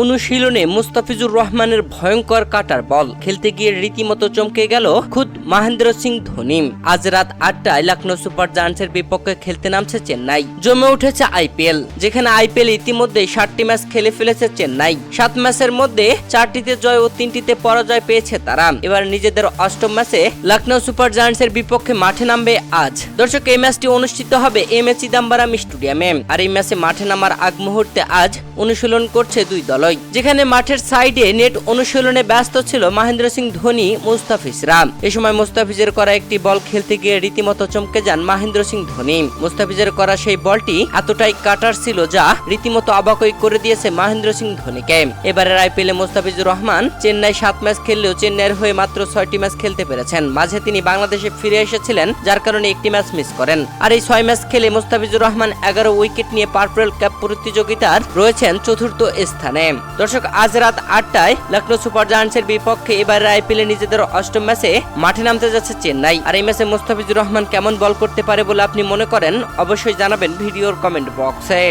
অনুশীলনে মুস্তাফিজুর রহমানের ভয়ঙ্কর কাটার বল খেলতে গিয়ে রীতিমতো চমকে গেল খুদ মহেন্দ্র সিং ধোনি। আজ রাত 8টায় লখনৌ সুপার জায়ান্টসের বিপক্ষে খেলতে নামছে চেন্নাই। জমে উঠেছে আইপিএল, যেখানে আইপিএল ইতিমধ্যে 7টি ম্যাচ খেলে ফেলেছে চেন্নাই। 7 ম্যাচের মধ্যে 4টিতে জয় ও 3টিতে পরাজয় পেয়েছে তারা। এবার নিজেদের 8ম ম্যাচে লখনৌ সুপার জায়ান্টসের বিপক্ষে মাঠে নামবে আজ। দর্শক, এই ম্যাচটি অনুষ্ঠিত হবে এম এ চিদাম্বরম স্টেডিয়ামে। আর এই ম্যাচে মাঠে নামার আগ মুহূর্তে আজ অনুশীলন করছে দুই দলই, যেখানে মাঠের সাইডে নেট অনুশীলনে ব্যস্ত ছিল মহেন্দ্র সিং ধোনি, মুস্তাফিজরা। এ সময় মুস্তাফিজের করা একটি বল খেলতে গিয়ে রীতিমতো চমকে যান মহেন্দ্র সিং ধোনি। মুস্তাফিজের করা সেই বলটি এতটাই কাটার ছিল যা রীতিমতো অবাকই করে দিয়েছে মহেন্দ্র সিং ধোনিকে। এবারের আইপিএলে মুস্তাফিজুর রহমান চেন্নাই 7 ম্যাচ খেললেও চেন্নাইয়ের হয়ে মাত্র 6টি ম্যাচ খেলতে পেরেছেন। মাঝে তিনি বাংলাদেশে ফিরে এসেছিলেন, যার কারণে একটি ম্যাচ মিস করেন। আর এই 6 ম্যাচ খেলে মুস্তাফিজুর রহমান 11 উইকেট নিয়ে পার্পল ক্যাপ প্রতিযোগিতার রয়েছেন 4র্থ স্থানে। দর্শক, আজ রাত 8টায় লখনৌ সুপার জায়ান্টসের বিপক্ষে এবারের আইপিএলে নিজেদের 8ম ম্যাচে মাঠে নামতে যাচ্ছে চেন্নাই। আর এই ম্যাচে মুস্তাফিজুর রহমান কেমন বল করতে পারে বলে আপনি মনে করেন অবশ্যই জানাবেন ভিডিওর কমেন্ট বক্সে।